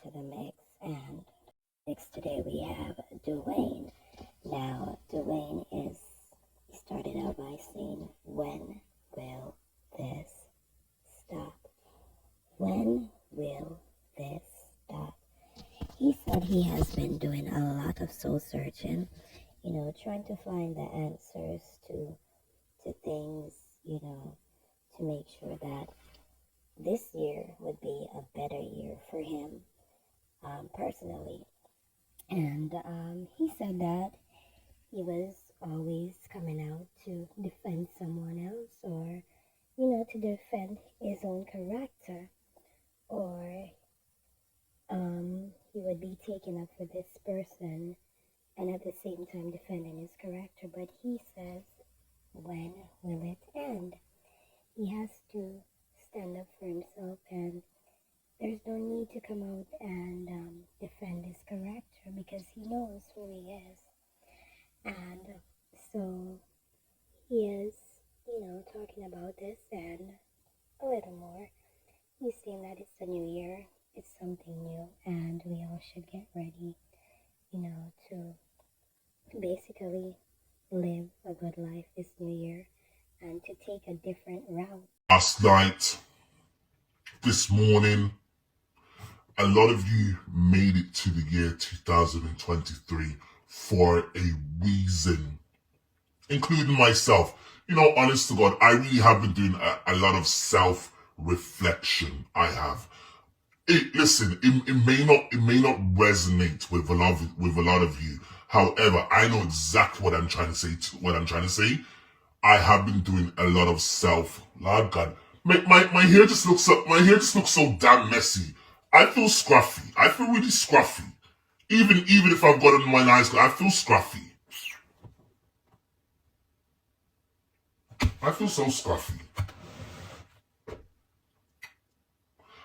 into the mix. And mix today we have Dwayne. Now, Dwayne he started out by saying, when will this stop? When will this stop? He said he has been doing a lot of soul searching, trying to find the answers to things, to make sure that this year would be a better year for him personally. And he said that he was always coming out to defend someone else or, to defend his own character. Or he would be taken up for this person and at the same time defending his character. But he says, when will it end? He has to stand up for himself, and there's no need to come out and defend his character because he knows who he is. And so he is, talking about this and a little more. He's saying that it's a new year, it's something new, and we all should get ready, to basically live a good life this new year and to take a different route. Last night, this morning, a lot of you made it to the year 2023 for a reason, including myself. Honest to God, I really have been doing a lot of self-reflection. I have. It may not resonate with a lot of you. However, I know exactly what I'm trying to say. I have been doing a lot of Lord God, my hair just looks so damn messy. I feel scruffy. I feel really scruffy. Even if I've got it in my nice, I feel scruffy. I feel so scruffy.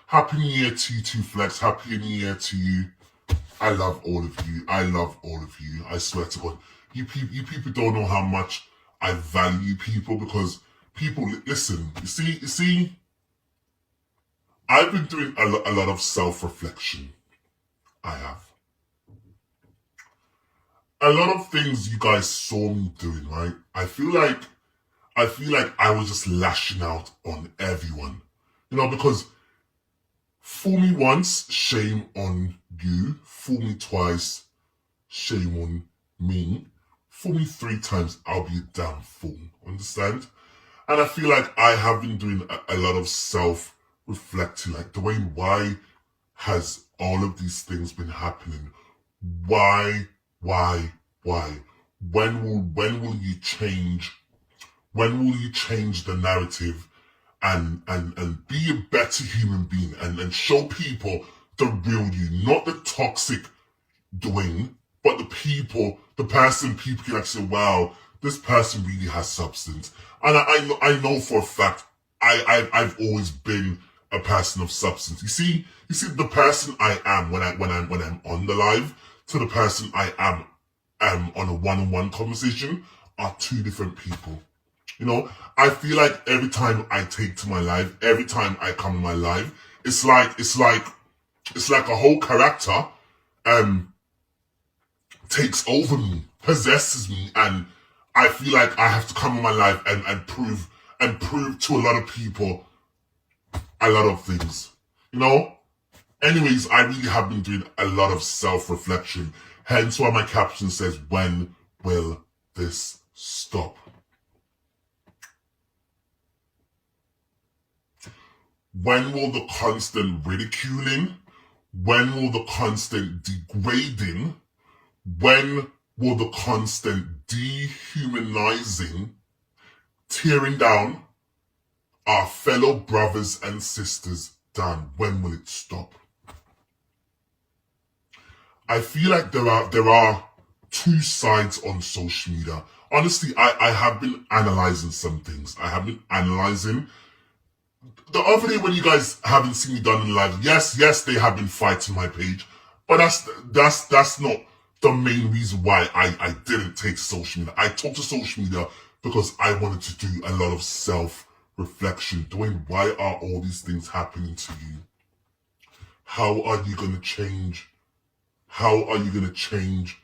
Happy New Year to you too, Flex. Happy New Year to you. I love all of you. I swear to God. You people don't know how much I value people because people, listen, you see, I've been doing a lot of self-reflection. I have. A lot of things you guys saw me doing, right? I feel like I was just lashing out on everyone. Because fool me once, shame on you. Fool me twice, shame on me. Fool me 3 times, I'll be a damn fool. Understand? And I feel like I have been doing a lot of self-reflecting. Like, Dwayne, why has all of these things been happening? Why? When will you change? When will you change the narrative and be a better human being and show people the real you, not the toxic Dwayne, but the person people can actually say, wow, this person really has substance. And I know for a fact I've always been a person of substance. You see the person I am when I'm on the live to the person I am on a one-on-one conversation are 2 different people. I feel like every time I take to my live, every time I come on my live, it's like a whole character takes over me, possesses me, and I feel like I have to come on my live and prove to a lot of people a lot of things. Anyways, I really have been doing a lot of self-reflection. Hence why my caption says, when will this stop? When will the constant ridiculing? When will the constant degrading? When will the constant dehumanizing, tearing down our fellow brothers and sisters down? When will it stop? I feel like there are 2 sides on social media. Honestly, I have been analyzing some things. I have been analyzing. The other day when you guys haven't seen me done in live, yes, they have been fighting my page, but that's not the main reason why I didn't take to social media. I took to social media because I wanted to do a lot of self-reflection. Dwayne, why are all these things happening to you? How are you going to change? How are you going to change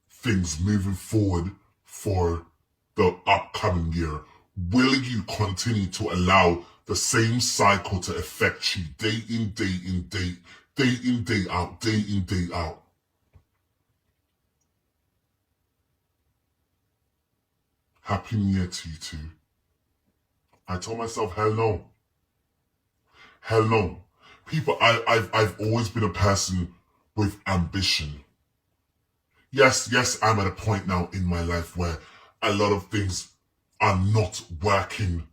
things moving forward for the upcoming year? Will you continue to allow the same cycle to affect you day in, day in, day out, day in, day out? Happy New Year to you too. I told myself, hell no. Hell no. People, I've always been a person with ambition. Yes, I'm at a point now in my life where a lot of things are not working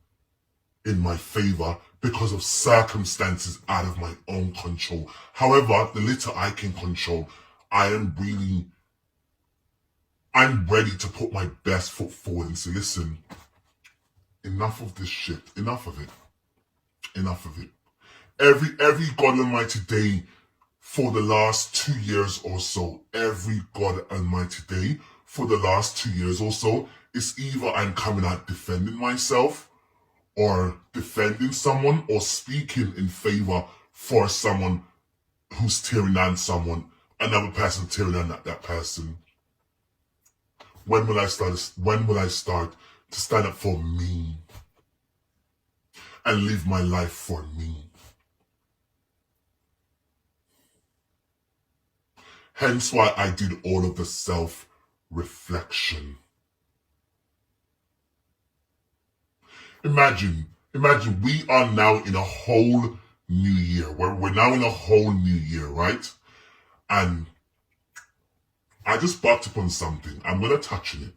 in my favor because of circumstances out of my own control. However, the little I can control, I'm ready to put my best foot forward and say, listen, enough of this shit, enough of it. Every God Almighty day for the last 2 years or so, every God Almighty day for the last 2 years or so, is either I'm coming out defending myself or defending someone or speaking in favor for someone who's tearing down someone, another person tearing down that person. When will I start to stand up for me and live my life for me? Hence why I did all of the self-reflection. Imagine we are now in a whole new year. We're now in a whole new year, right? And I just bucked upon something. I'm going to touch on it.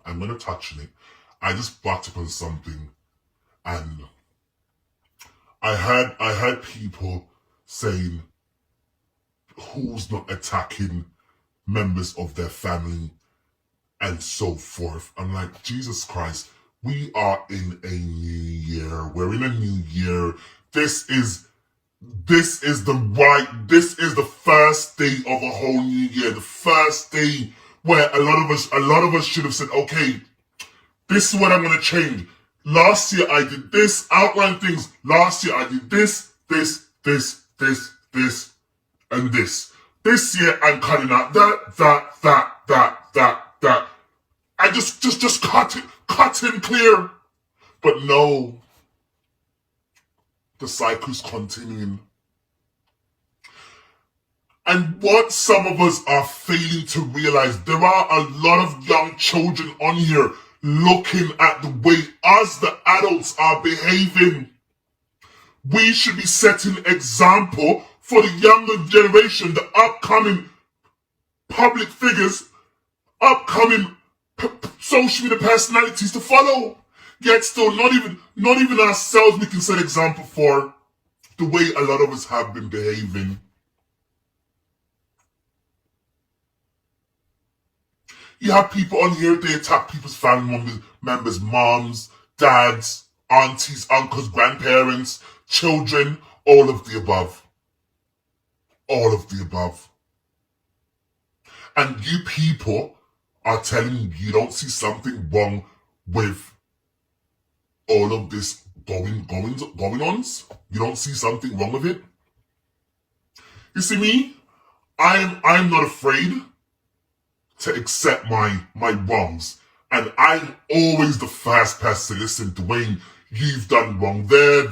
I just bucked upon something. And I heard people saying, who's not attacking members of their family and so forth. I'm like, Jesus Christ, we are in a new year. We're in a new year. This is the first day of a whole new year. The first day where a lot of us should have said, okay, this is what I'm going to change. Last year I did this, outline things. Last year I did this, and this. This year I'm cutting out that. I just cut him clear. But no, the cycle's continuing. And what some of us are failing to realize, there are a lot of young children on here looking at the way us, the adults, are behaving. We should be setting example for the younger generation, the upcoming public figures, upcoming social media personalities to follow. Yet still, not even ourselves we can set example for the way a lot of us have been behaving. You have people on here, they attack people's family members, moms, dads, aunties, uncles, grandparents, children, all of the above. All of the above. And you people are telling me you don't see something wrong with all of this going ons? You don't see something wrong with it? You see me? I'm not afraid to accept my wrongs. And I'm always the first person to listen, Dwayne, you've done wrong there,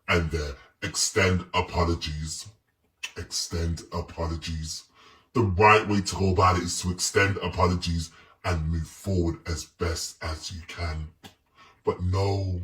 and there. Extend apologies. Extend apologies. The right way to go about it is to extend apologies and move forward as best as you can. But no,